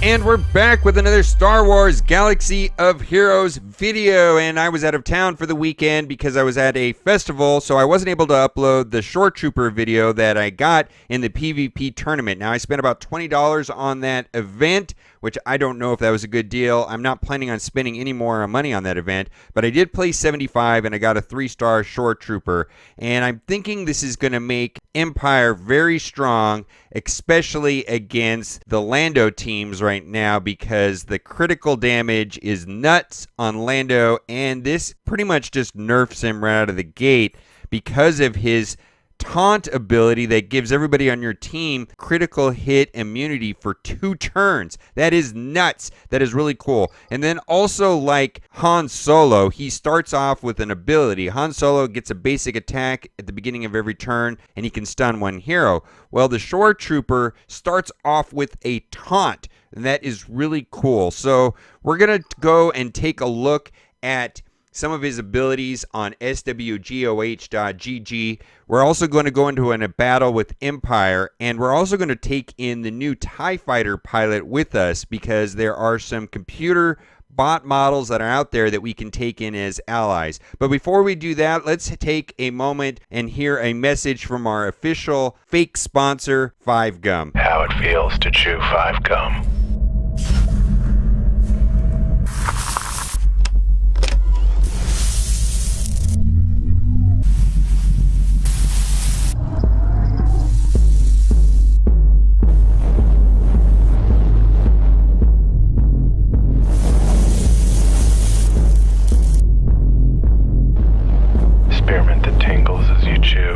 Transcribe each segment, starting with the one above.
And we're back with another Star Wars Galaxy of Heroes video, and I was out of town for the weekend because I was at a festival, so I wasn't able to upload the Shoretrooper video that I got in the PvP tournament. Now, I spent about $20 on that event, which I don't know if that was a good deal. I'm not planning on spending any more money on that event, but I did play 75, and I got a 3-star Shoretrooper, and I'm thinking this is going to make Empire very strong, especially against the Lando teams right now, because the critical damage is nuts on Lando, and this pretty much just nerfs him right out of the gate because of his taunt ability that gives everybody on your team critical hit immunity for 2 turns. That is nuts. That is really cool. And then also, like Han Solo, he starts off with an ability. Han Solo gets a basic attack at the beginning of every turn, and he can stun one hero. Well, the Shoretrooper starts off with a taunt, and that is really cool. So we're going to go and take a look at some of his abilities on SWGOH.GG. We're also going to go into a battle with Empire, and we're also going to take in the new TIE Fighter pilot with us because there are some computer bot models that are out there that we can take in as allies. But before we do that, let's take a moment and hear a message from our official fake sponsor, 5GUM. How it feels to chew 5GUM. Spearmint that tingles as you chew.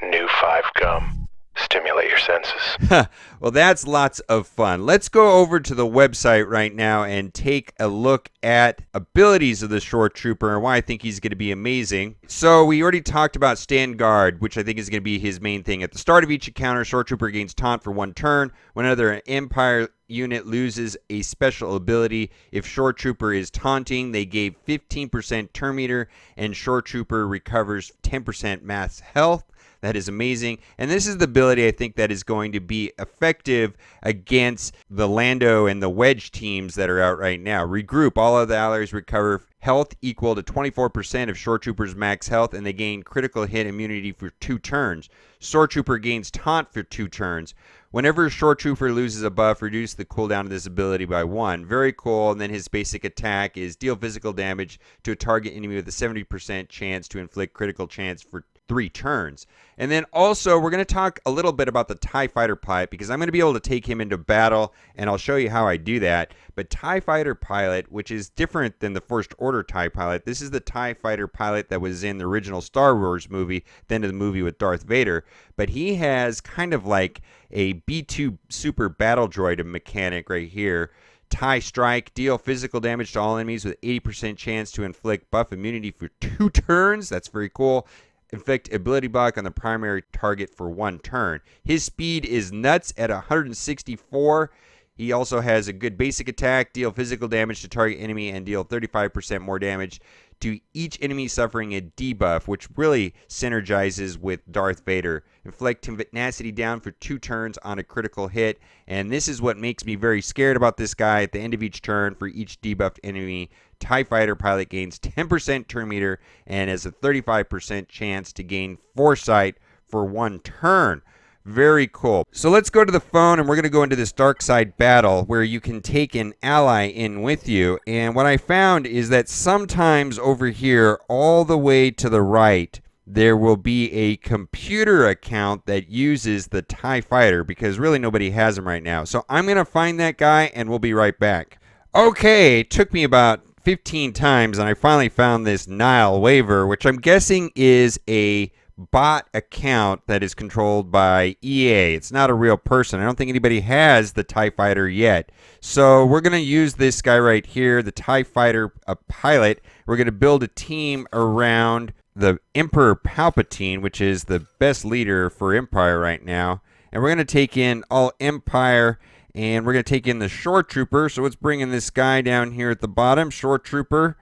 New 5GUM. Stimulate your senses. Well, that's lots of fun. Let's go over to the website right now and take a look at abilities of the Shoretrooper and why I think he's going to be amazing. So we already talked about Stand Guard, which I think is going to be his main thing. At the start of each encounter, Shoretrooper gains taunt for 1 turn. Whenever an Empire unit loses a special ability, if Shoretrooper is taunting, they gain 15% turn meter, and Shoretrooper recovers 10% max health. That is amazing. And this is the ability I think that is going to be effective against the Lando and the Wedge teams that are out right now. Regroup. All of the allies recover health equal to 24% of Shoretrooper's max health, and they gain critical hit immunity for 2 turns. Shoretrooper gains taunt for 2 turns. Whenever Shoretrooper loses a buff, reduce the cooldown of this ability by 1. Very cool. And then his basic attack is deal physical damage to a target enemy with a 70% chance to inflict critical chance for 3 turns. And then also, we're going to talk a little bit about the TIE Fighter pilot because I'm going to be able to take him into battle, and I'll show you how I do that. But TIE Fighter pilot, which is different than the First Order TIE pilot, this is the TIE Fighter pilot that was in the original Star Wars movie, then to the movie with Darth Vader. But he has kind of like a B-2 super battle droid mechanic right here. TIE Strike, deal physical damage to all enemies with 80% chance to inflict buff immunity for 2 turns. That's very cool. Inflict ability block on the primary target for 1 turn. His speed is nuts at 164. He also has a good basic attack, deal physical damage to target enemy, and deal 35% more damage to each enemy suffering a debuff, which really synergizes with Darth Vader. Inflict tenacity down for 2 turns on a critical hit, and this is what makes me very scared about this guy. At the end of each turn, for each debuffed enemy, TIE Fighter pilot gains 10% turn meter and has a 35% chance to gain foresight for 1 turn. Very cool. So let's go to the phone, and we're going to go into this dark side battle where you can take an ally in with you. And what I found is that sometimes over here, all the way to the right, there will be a computer account that uses the TIE Fighter because really nobody has them right now. So I'm going to find that guy, and we'll be right back. Okay, it took me about 15 times, and I finally found this Nile waiver, which I'm guessing is a bot account that is controlled by EA. It's not a real person. I don't think anybody has the TIE Fighter yet. So we're going to use this guy right here, the TIE Fighter pilot. We're going to build a team around the Emperor Palpatine, which is the best leader for Empire right now. And we're going to take in all Empire, and we're going to take in the Shoretrooper. So let's bring in this guy down here at the bottom, Shoretrooper.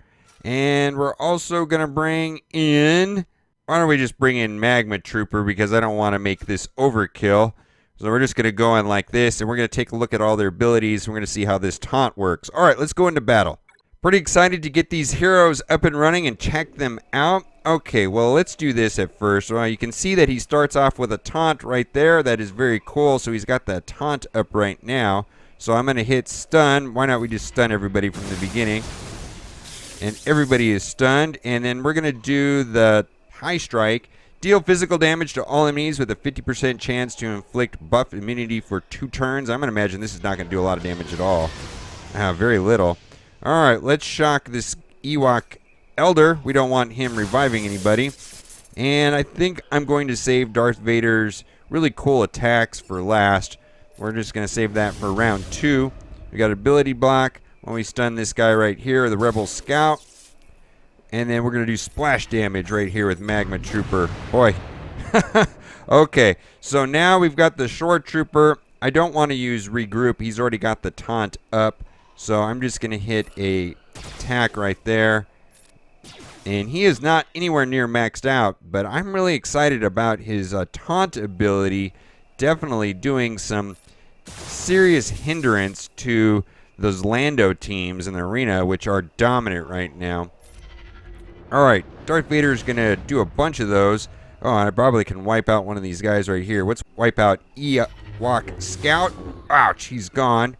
And we're also going to bring in... Why don't we just bring in Magma Trooper because I don't want to make this overkill. So we're just going to go in like this, and we're going to take a look at all their abilities, and we're going to see how this taunt works. All right, let's go into battle. Pretty excited to get these heroes up and running and check them out. Okay, well, let's do this at first. Well, you can see that he starts off with a taunt right there. That is very cool. So he's got that taunt up right now. So I'm going to hit stun. Why not we just stun everybody from the beginning? And everybody is stunned. And then we're going to do the high strike. Deal physical damage to all enemies with a 50% chance to inflict buff immunity for 2 turns. I'm going to imagine this is not going to do a lot of damage at all. Very little. All right, let's shock this Ewok Elder. We don't want him reviving anybody. And I think I'm going to save Darth Vader's really cool attacks for last. We're just going to save that for round 2. We got ability block when we stun this guy right here, the Rebel Scout. And then we're going to do splash damage right here with Magma Trooper. Boy. Okay, so now we've got the Shore Trooper. I don't want to use regroup. He's already got the taunt up. So I'm just going to hit a attack right there. And he is not anywhere near maxed out, but I'm really excited about his taunt ability. Definitely doing some serious hindrance to those Lando teams in the arena, which are dominant right now. All right, Darth Vader is going to do a bunch of those. Oh, and I probably can wipe out one of these guys right here. Let's wipe out Ewok Scout. Ouch, he's gone.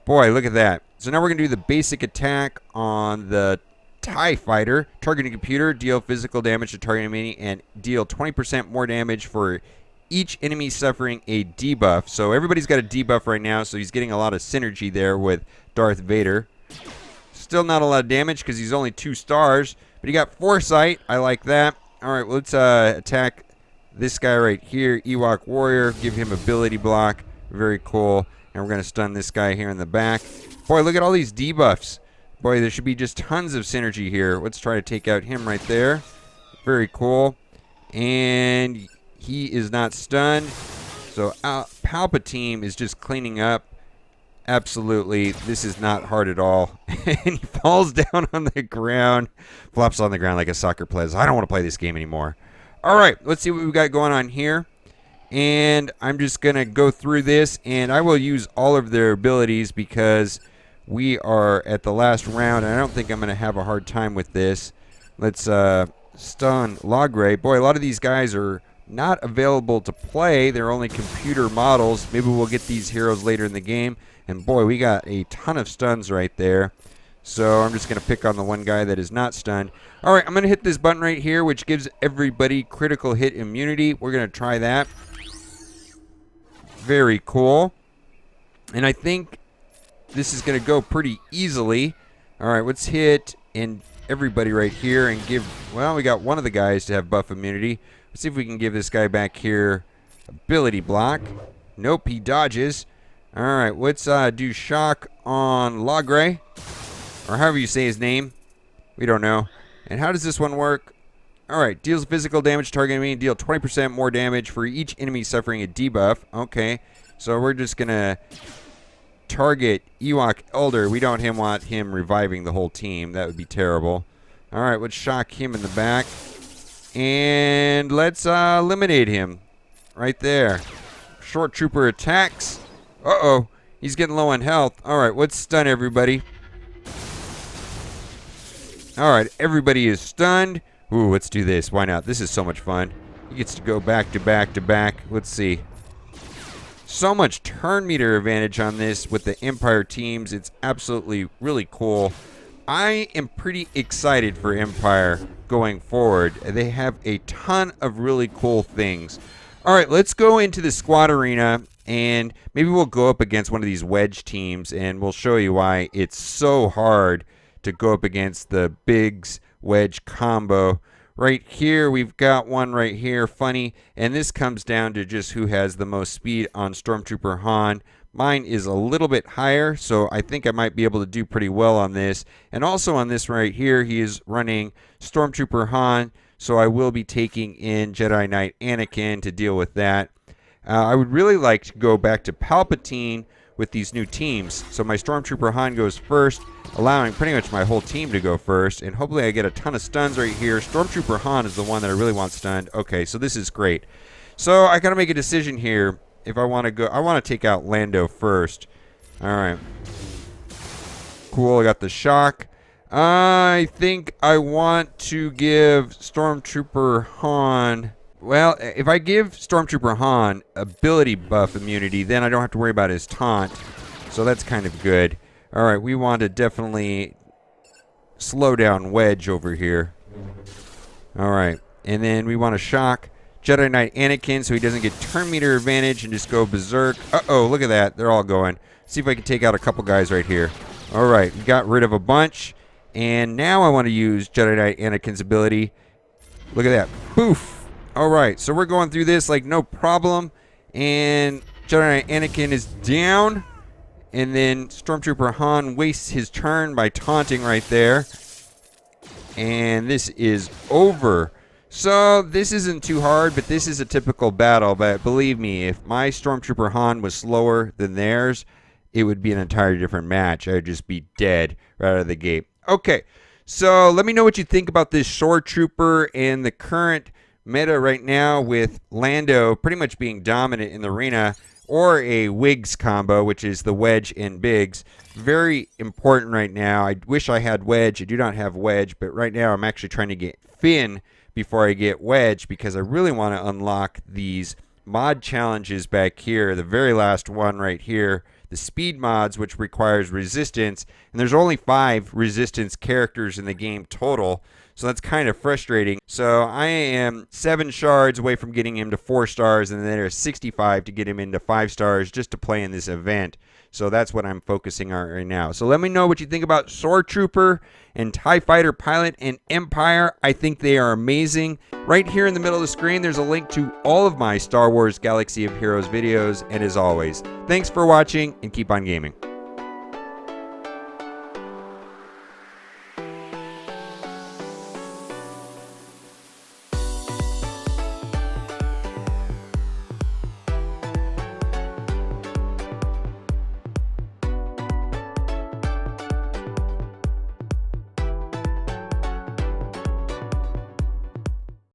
Boy, look at that. So now we're going to do the basic attack on the TIE Fighter. Targeting computer, deal physical damage to target enemy, and deal 20% more damage for each enemy suffering a debuff. So everybody's got a debuff right now, so he's getting a lot of synergy there with Darth Vader. Still not a lot of damage because he's only 2 stars. But he got Foresight. I like that. All right, let's attack this guy right here, Ewok Warrior. Give him ability block. Very cool. And we're going to stun this guy here in the back. Boy, look at all these debuffs. Boy, there should be just tons of synergy here. Let's try to take out him right there. Very cool. And he is not stunned. So Palpatine is just cleaning up. Absolutely, this is not hard at all. And he falls down on the ground, flops on the ground like a soccer player. I don't want to play this game anymore. All right, let's see what we've got going on here. And I'm just going to go through this, and I will use all of their abilities because we are at the last round, and I don't think I'm going to have a hard time with this. Let's stun Logray. Boy, a lot of these guys are not available to play. They're only computer models. Maybe we'll get these heroes later in the game. And boy, we got a ton of stuns right there. So I'm just going to pick on the one guy that is not stunned. All right, I'm going to hit this button right here, which gives everybody critical hit immunity. We're going to try that. Very cool. And I think this is going to go pretty easily. All right, let's hit everybody right here and give... Well, we got one of the guys to have buff immunity. Let's see if we can give this guy back here ability block. Nope, he dodges. All right, let's do shock on Logray, or however you say his name. We don't know. And how does this one work? All right, deals physical damage to target enemy and deal 20% more damage for each enemy suffering a debuff. Okay, so we're just going to target Ewok Elder. We don't want him reviving the whole team. That would be terrible. All right, let's shock him in the back. And let's eliminate him right there. Short Trooper attacks. Uh-oh, he's getting low on health. All right, let's stun everybody. All right, everybody is stunned. Ooh, let's do this. Why not? This is so much fun. He gets to go back to back to back. Let's see. So much turn meter advantage on this with the Empire teams. It's absolutely really cool. I am pretty excited for Empire going forward. They have a ton of really cool things. All right, let's go into the squad arena, and maybe we'll go up against one of these wedge teams, and we'll show you why it's so hard to go up against the Biggs wedge combo. Right here, we've got one right here, funny, and this comes down to just who has the most speed on Stormtrooper Han. Mine is a little bit higher, so I think I might be able to do pretty well on this. And also on this right here, he is running Stormtrooper Han, so I will be taking in Jedi Knight Anakin to deal with that. I would really like to go back to Palpatine with these new teams. So my Stormtrooper Han goes first, allowing pretty much my whole team to go first, and hopefully I get a ton of stuns right here. Stormtrooper Han is the one that I really want stunned. Okay, so this is great. So I gotta make a decision here. if I want to go. I want to take out Lando first. All right. Cool. I got the shock. I think I want to give Stormtrooper Han. Well, if I give Stormtrooper Han ability buff immunity, then I don't have to worry about his taunt. So that's kind of good. All right, we want to definitely slow down Wedge over here. All right, and then we want to shock Jedi Knight Anakin so he doesn't get turn meter advantage and just go berserk. Uh-oh, look at that. They're all going. See if I can take out a couple guys right here. All right, we got rid of a bunch. And now I want to use Jedi Knight Anakin's ability. Look at that. Boof. All right, so we're going through this like no problem. And Jedi Knight Anakin is down. And then Stormtrooper Han wastes his turn by taunting right there. And this is over. So this isn't too hard, but this is a typical battle. But believe me, if my Stormtrooper Han was slower than theirs, it would be an entirely different match. I would just be dead right out of the gate. Okay, so let me know what you think about this Shoretrooper and the current meta right now with Lando pretty much being dominant in the arena, or a Wigs combo, which is the Wedge and Biggs. Very important right now. I wish I had Wedge. I do not have Wedge, but right now I'm actually trying to get Finn before I get Wedge because I really want to unlock these mod challenges back here. The very last one right here. The speed mods, which requires resistance, and there's only 5 resistance characters in the game total, so that's kind of frustrating. So I am 7 shards away from getting him to 4 stars, and then there's 65 to get him into 5 stars just to play in this event. So that's what I'm focusing on right now. So let me know what you think about Shoretrooper and TIE Fighter Pilot and Empire. I think they are amazing. Right here in the middle of the screen, there's a link to all of my Star Wars Galaxy of Heroes videos. And as always, thanks for watching and keep on gaming.